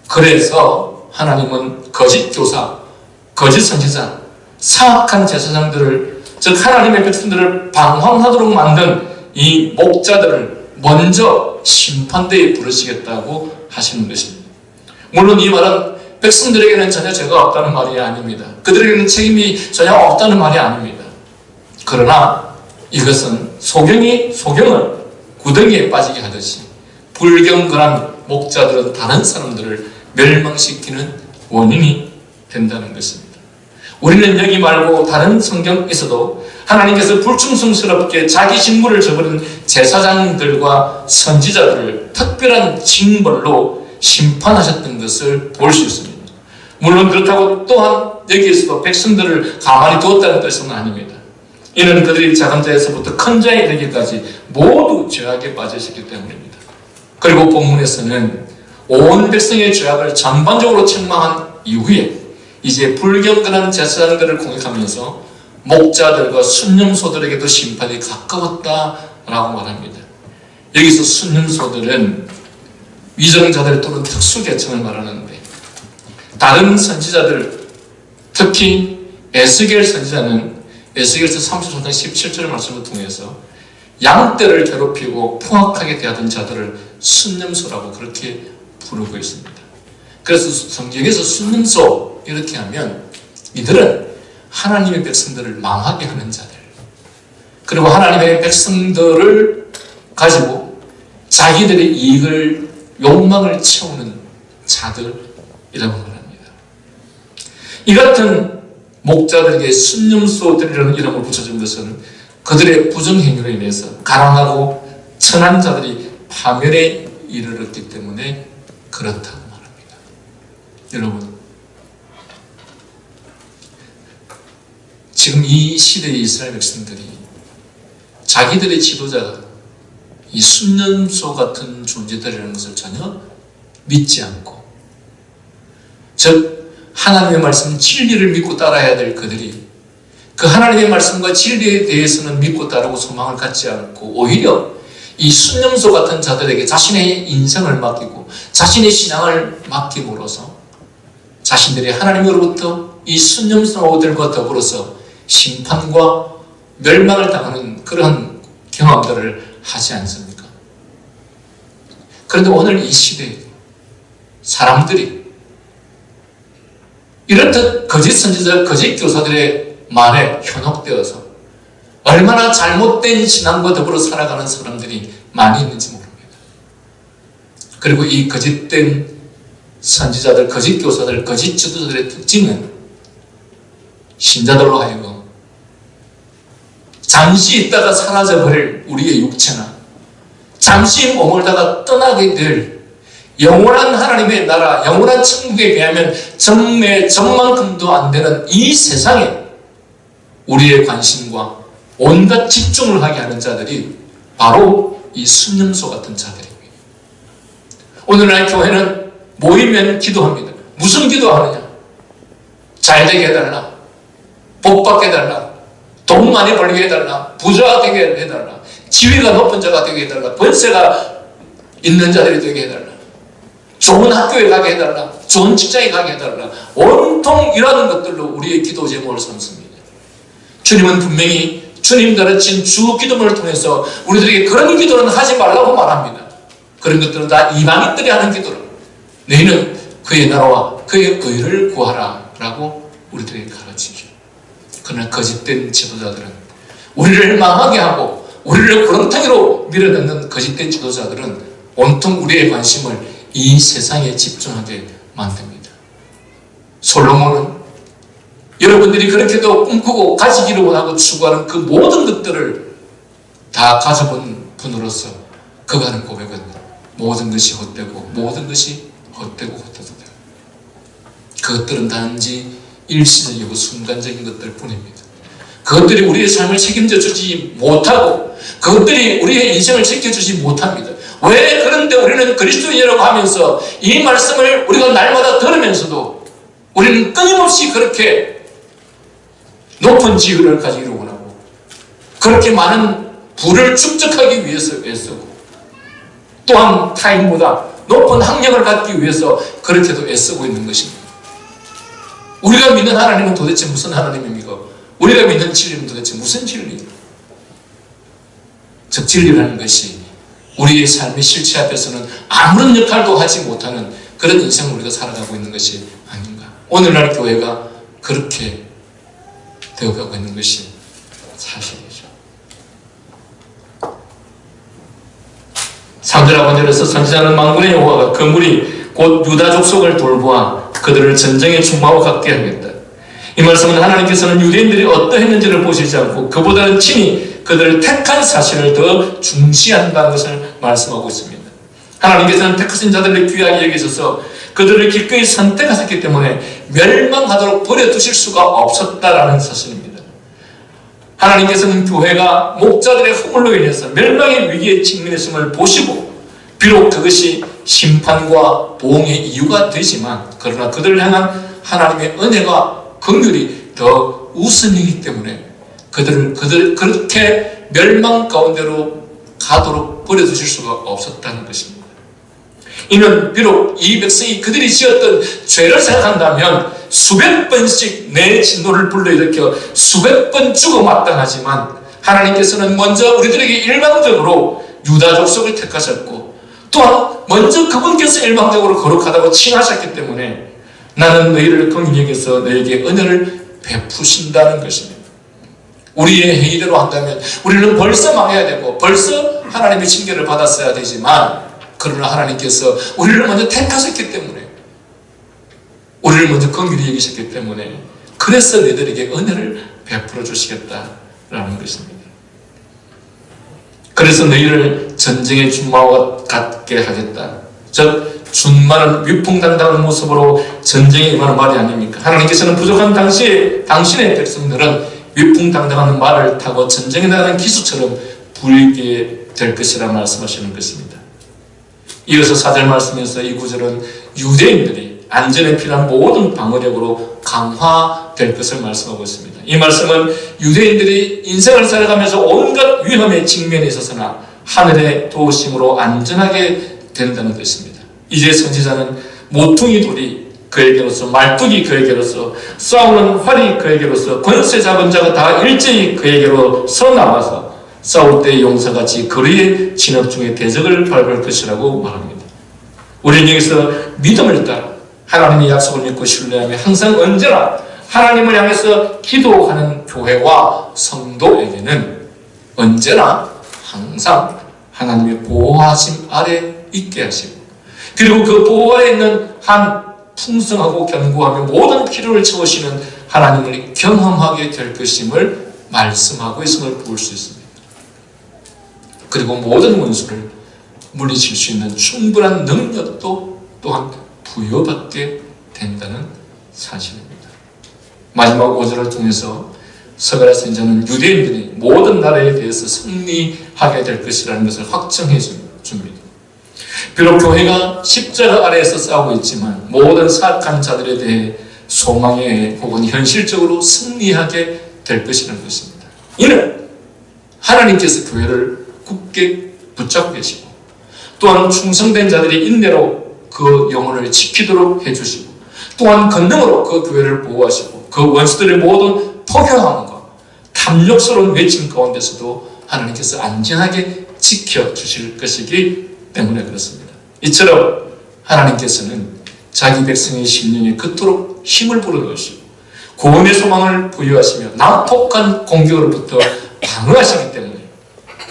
그래서 하나님은 거짓 교사, 거짓 선지자, 사악한 제사장들을 즉 하나님의 백성들을 방황하도록 만든 이 목자들을 먼저 심판대에 부르시겠다고 하시는 것입니다. 물론 이 말은 백성들에게는 전혀 죄가 없다는 말이 아닙니다. 그들에게는 책임이 전혀 없다는 말이 아닙니다. 그러나 이것은 소경을 구덩이에 빠지게 하듯이 불경건한 목자들은 다른 사람들을 멸망시키는 원인이 된다는 것입니다. 우리는 여기 말고 다른 성경에서도 하나님께서 불충성스럽게 자기 직무를 저버린 제사장들과 선지자들을 특별한 징벌로 심판하셨던 것을 볼 수 있습니다. 물론 그렇다고 또한 여기에서도 백성들을 가만히 두었다는 뜻은 아닙니다. 이는 그들이 작은 자에서부터 큰 자에 이르기까지 모두 죄악에 빠지셨기 때문입니다. 그리고 본문에서는 온 백성의 죄악을 전반적으로 책망한 이후에 이제 불경건한 제사장들을 공격하면서 목자들과 순념소들에게도 심판이 가까웠다라고 말합니다. 여기서 순념소들은 위정자들 또는 특수계층을 말하는데 다른 선지자들 특히 에스겔 선지자는 에스겔서 34장 17절의 말씀을 통해서 양떼를 괴롭히고 포악하게 대하던 자들을 순념소라고 그렇게 부르고 있습니다. 그래서 성경에서 순념소 이렇게 하면 이들은 하나님의 백성들을 망하게 하는 자들, 그리고 하나님의 백성들을 가지고 자기들의 이익을, 욕망을 채우는 자들이라고 말합니다. 이 같은 목자들에게 순념소들이라는 이름을 붙여준 것은 그들의 부정행위로 인해서 가난하고 천한 자들이 파멸에 이르렀기 때문에 그렇다고 말합니다. 여러분, 지금 이 시대의 이스라엘 백성들이 자기들의 지도자가 이 순념소 같은 존재들이라는 것을 전혀 믿지 않고, 즉 하나님의 말씀 진리를 믿고 따라야 될 그들이 그 하나님의 말씀과 진리에 대해서는 믿고 따르고 소망을 갖지 않고 오히려 이 순념소 같은 자들에게 자신의 인생을 맡기고 자신의 신앙을 맡김으로써 자신들이 하나님으로부터 이 순념소들과 더불어서 심판과 멸망을 당하는 그러한 경험들을 하지 않습니까? 그런데 오늘 이 시대에 사람들이 이렇듯 거짓 선지자, 거짓 교사들의 말에 현혹되어서 얼마나 잘못된 신앙과 더불어 살아가는 사람들이 많이 있는지 모릅니다. 그리고 이 거짓된 선지자들, 거짓 교사들, 거짓 지도자들의 특징은 신자들로 하여금 잠시 있다가 사라져버릴 우리의 육체나 잠시 머물다가 떠나게 될 영원한 하나님의 나라, 영원한 천국에 비하면 점만큼도 안 되는 이 세상에 우리의 관심과 온갖 집중을 하게 하는 자들이 바로 이 순념소 같은 자들입니다. 오늘날 교회는 모이면 기도합니다. 무슨 기도하느냐? 잘 되게 해달라, 복 받게 해달라, 돈 많이 벌게 해달라, 부자가 되게 해달라, 지위가 높은 자가 되게 해달라, 권세가 있는 자들이 되게 해달라, 좋은 학교에 가게 해달라, 좋은 직장에 가게 해달라, 온통 이러한 것들로 우리의 기도 제목을 삼습니다. 주님은 분명히 주님 가르친 주 기도문을 통해서 우리들에게 그런 기도는 하지 말라고 말합니다. 그런 것들은 다 이방인들이 하는 기도라. 너희는 그의 나라와 그의 의를 구하라 라고 우리들에게 가르치죠. 그러나 거짓된 지도자들은, 우리를 망하게 하고 우리를 구렁텅이로 밀어넣는 거짓된 지도자들은 온통 우리의 관심을 이 세상에 집중하게 만듭니다. 솔로몬은 여러분들이 그렇게도 꿈꾸고 가지기를 원하고 추구하는 그 모든 것들을 다 가져본 분으로서 그가 하는 고백은 모든 것이 헛되고 모든 것이 헛되고 헛되다. 그것들은 단지 일시적이고 순간적인 것들 뿐입니다. 그것들이 우리의 삶을 책임져 주지 못하고 그것들이 우리의 인생을 지켜주지 못합니다. 왜 그런데 우리는 그리스도인이라고 하면서 이 말씀을 우리가 날마다 들으면서도 우리는 끊임없이 그렇게 높은 지위를 가지기를 원하고 그렇게 많은 부를 축적하기 위해서 애쓰고 또한 타인보다 높은 학력을 갖기 위해서 그렇게도 애쓰고 있는 것입니다. 우리가 믿는 하나님은 도대체 무슨 하나님입니까? 우리가 믿는 진리는 도대체 무슨 진리입니까? 즉 진리라는 것이 우리의 삶의 실체 앞에서는 아무런 역할도 하지 못하는 그런 인생을 우리가 살아가고 있는 것이 아닌가. 오늘날 교회가 그렇게 되어가고 있는 것이 사실이죠. 3절 하반절에서 선지자는 만군의 여호와가 그 무리 곧 유다 족속을 돌보아 그들을 전쟁에 충만하고 갖게 하겠다. 이 말씀은 하나님께서는 유대인들이 어떠했는지를 보시지 않고 그보다는 친히 그들을 택한 사실을 더 중시한다는 것을 말씀하고 있습니다. 하나님께서는 택하신 자들을 귀하게 여기셔서 그들을 기꺼이 선택하셨기 때문에 멸망하도록 버려두실 수가 없었다라는 사실입니다. 하나님께서는 교회가 목자들의 허물로 인해서 멸망의 위기에 직면했음을 보시고 비록 그것이 심판과 보응의 이유가 되지만 그러나 그들을 향한 하나님의 은혜가 긍휼이 더 우선이기 때문에 그들을 그렇게 멸망 가운데로 가도록 버려두실 수가 없었다는 것입니다. 이는 비록 이 백성이 그들이 지었던 죄를 생각한다면 수백 번씩 내 진노를 불러일으켜 수백 번 죽어 마땅하지만 하나님께서는 먼저 우리들에게 일방적으로 유다 족속을 택하셨고 또한 먼저 그분께서 일방적으로 거룩하다고 칭하셨기 때문에 나는 너희를 긍휼히 여겨서 너에게 은혜를 베푸신다는 것입니다. 우리의 행위대로 한다면 우리는 벌써 망해야 되고 벌써 하나님의 징계를 받았어야 되지만 그러나 하나님께서 우리를 먼저 택하셨기 때문에 우리를 먼저 긍휼히 여기셨기 때문에 그래서 너희들에게 은혜를 베풀어 주시겠다라는 것입니다. 그래서 너희를 전쟁의 준마와 같게 하겠다. 즉 준마는 위풍당당한 모습으로 전쟁에 임하는 말이 아닙니까? 하나님께서는 부족한 당시에 당신의 백성들은 위풍당당한 말을 타고 전쟁에 나가는 기수처럼 부리게 될 것이라 말씀하시는 것입니다. 이어서 4절 말씀에서 이 구절은 유대인들이 안전에 필요한 모든 방어력으로 강화될 것을 말씀하고 있습니다. 이 말씀은 유대인들이 인생을 살아가면서 온갖 위험에 직면해 있어서나 하늘의 도우심으로 안전하게 된다는 것입니다. 이제 선지자는 모퉁이 돌이 그에게로서 말뚝이 그에게로서 싸우는 활이 그에게로서 권세 잡은 자가 다 일제히 그에게로서 나와서 싸울 때의 용사같이 거리의 진압 중에 대적을 밟을 것이라고 말합니다. 우리는 여기서 믿음을 따라 하나님의 약속을 믿고 신뢰하며 항상 언제나 하나님을 향해서 기도하는 교회와 성도에게는 언제나 항상 하나님의 보호하심 아래 있게 하시고 그리고 그 보호 아래 있는 한 풍성하고 견고하며 모든 필요를 채우시는 하나님을 경험하게 될 것임을 말씀하고 있음을 볼 수 있습니다. 그리고 모든 원수를 물리칠 수 있는 충분한 능력도 또한 부여받게 된다는 사실입니다. 마지막 5절을 통해서 서가랴 선지자는 유대인들이 모든 나라에 대해서 승리하게 될 것이라는 것을 확정해 줍니다. 비록 교회가 십자가 아래에서 싸우고 있지만 모든 사악한 자들에 대해 소망에 혹은 현실적으로 승리하게 될 것이라는 것입니다. 이는 하나님께서 교회를 굳게 붙잡고 계시고 또한 충성된 자들이 인내로 그 영혼을 지키도록 해주시고 또한 권능으로 그 교회를 보호하시고 그 원수들의 모든 포효함과 탐욕스러운 외침 가운데서도 하나님께서 안전하게 지켜주실 것이기 때문에 그렇습니다. 이처럼 하나님께서는 자기 백성의 심령에 그토록 힘을 불어넣으시고 구원의 소망을 부여하시며 난폭한 공격으로부터 방어하시기 때문에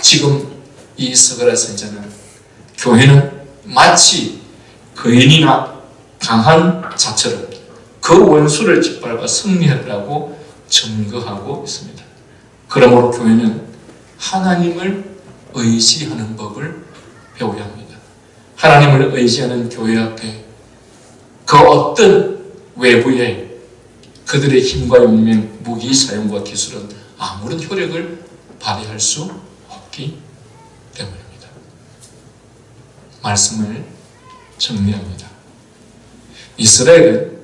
지금 이 서가랴 선지자는 교회는 마치 거인이나 강한 자처럼 그 원수를 짓밟아 승리하라고 증거하고 있습니다. 그러므로 교회는 하나님을 의지하는 법을 배워야 합니다. 하나님을 의지하는 교회 앞에 그 어떤 외부의 그들의 힘과 용맹, 무기 사용과 기술은 아무런 효력을 발휘할 수 없기 때문입니다. 말씀을 정리합니다. 이스라엘은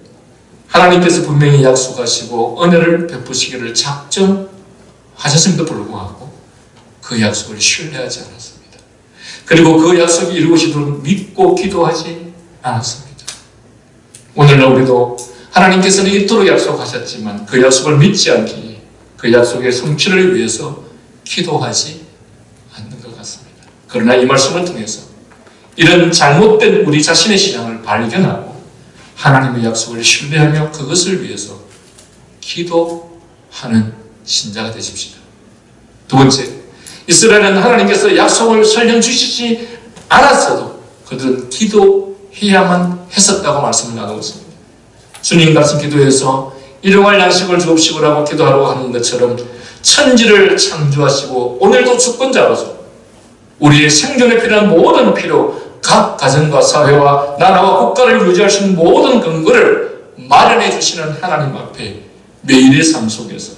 하나님께서 분명히 약속하시고 은혜를 베푸시기를 작정하셨음에도 불구하고 그 약속을 신뢰하지 않았습니다. 그리고 그 약속이 이루어지도록 믿고 기도하지 않았습니다. 오늘날 우리도 하나님께서는 이토록 약속하셨지만 그 약속을 믿지 않기에 그 약속의 성취를 위해서 기도하지 않는 것 같습니다. 그러나 이 말씀을 통해서 이런 잘못된 우리 자신의 신앙을 발견하고 하나님의 약속을 신뢰하며 그것을 위해서 기도하는 신자가 되십시다. 두 번째, 이스라엘은 하나님께서 약속을 설령 주시지 않았어도 그들은 기도해야만 했었다고 말씀을 나누고 있습니다. 주님 같은 기도에서 일용할 양식을 주옵시고라고 기도하라고 하는 것처럼 천지를 창조하시고 오늘도 주권자로서 우리의 생존에 필요한 모든 필요, 각 가정과 사회와 나라와 국가를 유지할 수 있는 모든 근거를 마련해 주시는 하나님 앞에 매일의 삶 속에서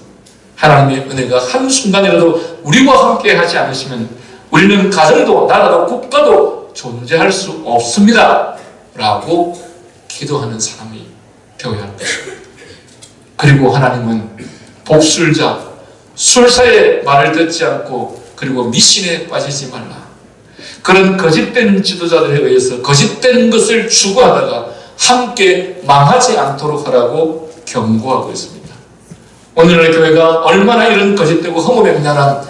하나님의 은혜가 한순간이라도 우리와 함께 하지 않으시면 우리는 가정도 나라도 국가도 존재할 수 없습니다 라고 기도하는 사람이 되어야 할 것입니다. 그리고 하나님은 복술자, 술사의 말을 듣지 않고 그리고 미신에 빠지지 말라. 그런 거짓된 지도자들에 의해서 거짓된 것을 추구하다가 함께 망하지 않도록 하라고 경고하고 있습니다. 오늘날 교회가 얼마나 이런 거짓되고 허무맹랑한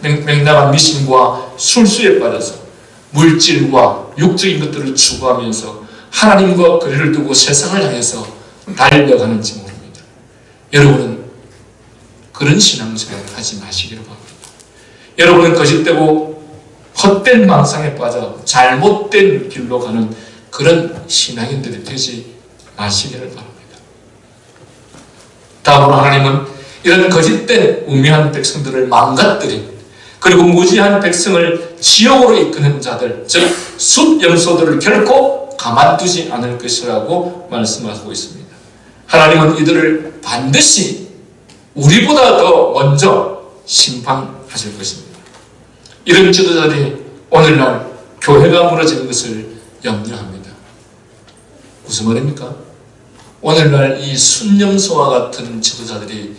맹랑한 미신과 술수에 빠져서 물질과 육적인 것들을 추구하면서 하나님과 거리를 두고 세상을 향해서 달려가는지 모릅니다. 여러분은 그런 신앙생활을 하지 마시기를 바랍니다. 여러분은 거짓되고 헛된 망상에 빠져 잘못된 길로 가는 그런 신앙인들이 되지 마시기를 바랍니다. 다음으로 하나님은 이런 거짓된 우매한 백성들을 망가뜨린, 그리고 무지한 백성을 지옥으로 이끄는 자들, 즉 숫염소들을 결코 가만두지 않을 것이라고 말씀하고 있습니다. 하나님은 이들을 반드시 우리보다 더 먼저 심판하실 것입니다. 이런 지도자들이 오늘날 교회가 무너지는 것을 염려합니다. 무슨 말입니까? 오늘날 이 순념소와 같은 지도자들이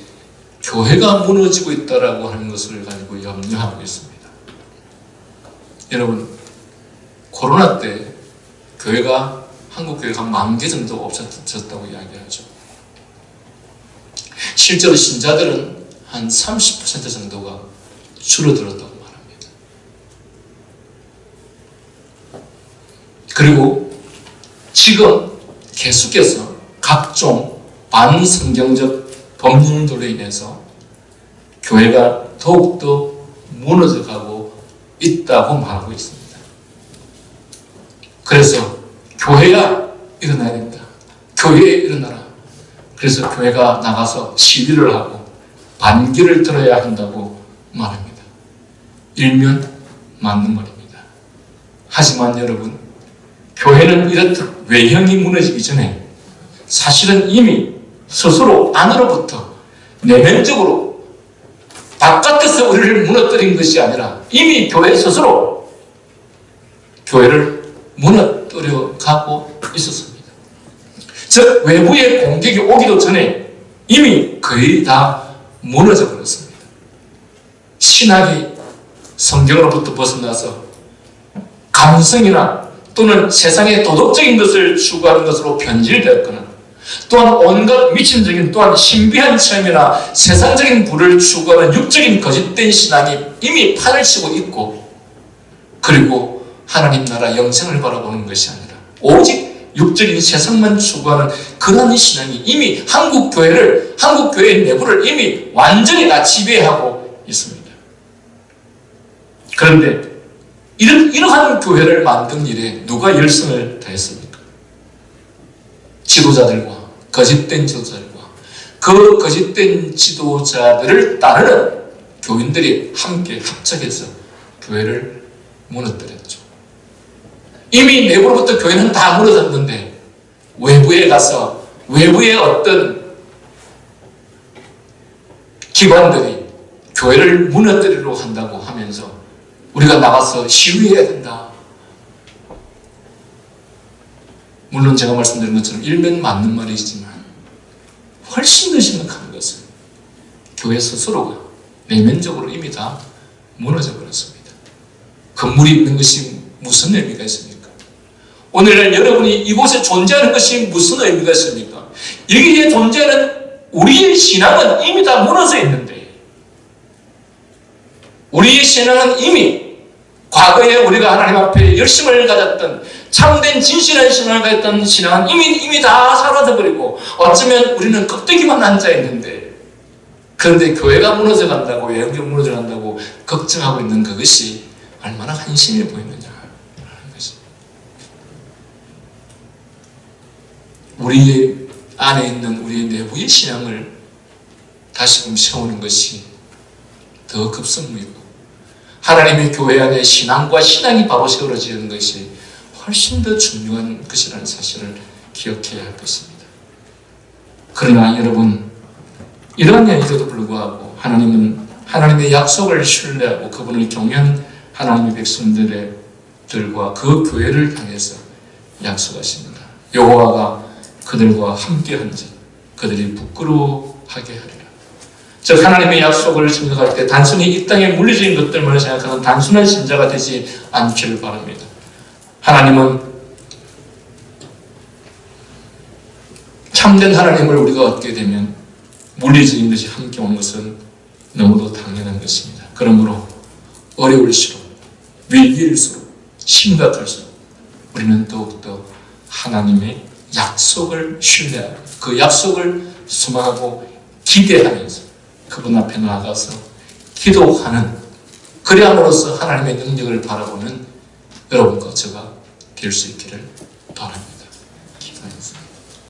교회가 무너지고 있다라고 하는 것을 가지고 염려하고 있습니다. 여러분, 코로나 때 한국 교회가 10,000개 정도 없어졌다고 이야기하죠. 실제로 신자들은 한 30% 정도가 줄어들었다고 말합니다. 그리고 지금 계속해서 각종 반성경적 법률들로 인해서 교회가 더욱더 무너져가고 있다고 말하고 있습니다. 그래서 교회야 일어나야 된다. 교회에 일어나라. 그래서 교회가 나가서 시위를 하고 반기를 들어야 한다고 말합니다. 일면 맞는 말입니다. 하지만 여러분, 교회는 이렇듯 외형이 무너지기 전에 사실은 이미 스스로 안으로부터 내면적으로 바깥에서 우리를 무너뜨린 것이 아니라 이미 교회 스스로 교회를 무너뜨려 가고 있었습니다. 즉 외부의 공격이 오기도 전에 이미 거의 다 무너져 버렸습니다. 신학이 성경으로부터 벗어나서 감성이나 또는 세상의 도덕적인 것을 추구하는 것으로 변질되었거나, 또한 온갖 미친적인 또한 신비한 체험이나 세상적인 부를 추구하는 육적인 거짓된 신앙이 이미 판을 치고 있고, 그리고 하나님 나라 영생을 바라보는 것이 아니라 오직 육적인 세상만 추구하는 그런 신앙이 이미 한국 교회의 내부를 이미 완전히 다 지배하고 있습니다. 그런데 이러한 교회를 만든 일에 누가 열성을 다했습니까? 지도자들과 거짓된 지도자들과 그 거짓된 지도자들을 따르는 교인들이 함께 합작해서 교회를 무너뜨렸죠. 이미 내부로부터 교회는 다 무너졌는데 외부에 가서 외부의 어떤 기관들이 교회를 무너뜨리려고 한다고 하면서 우리가 나가서 시위해야 된다. 물론 제가 말씀드린 것처럼 일면 맞는 말이지만 훨씬 더 심각한 것은 교회 스스로가 내면적으로 이미 다 무너져 버렸습니다. 건물이 있는 것이 무슨 의미가 있습니까? 오늘날 여러분이 이곳에 존재하는 것이 무슨 의미가 있습니까? 여기에 존재하는 우리의 신앙은 이미 다 무너져 있는데, 우리의 신앙은 이미 과거에 우리가 하나님 앞에 열심을 가졌던 참된 진실한 신앙을 가졌던 신앙은 이미 다 사라져버리고 어쩌면 우리는 껍데기만 앉아있는데, 그런데 교회가 무너져 간다고, 예언교가 무너져 간다고 걱정하고 있는 그것이 얼마나 한심해 보이느냐 하는 것이, 우리 안에 있는 우리의 내부의 신앙을 다시금 세우는 것이 더 급선무이고, 하나님의 교회 안에 신앙과 신앙이 바로 세워지는 것이 훨씬 더 중요한 것이라는 사실을 기억해야 할 것입니다. 그러나 여러분, 이러한 얘기에도 불구하고 하나님은 하나님의 약속을 신뢰하고 그분을 경외한 하나님의 백성들과 그 교회를 향해서 약속하십니다. 여호와가 그들과 함께한지 그들이 부끄러워하게 하리라. 즉 하나님의 약속을 생각할 때 단순히 이 땅에 물리적인 것들만 생각하는 단순한 신자가 되지 않기를 바랍니다. 하나님은 참된 하나님을 우리가 얻게 되면 물리적인 것이 함께 오는 것은 너무도 당연한 것입니다. 그러므로 어려울수록, 위기일수록, 심각할수록 우리는 더욱더 하나님의 약속을 신뢰하고 그 약속을 소망하고 기대하면서 그분 앞에 나아가서 기도하는, 그래함으로써 하나님의 능력을 바라보는 여러분과 제가 될 수 있기를 바랍니다.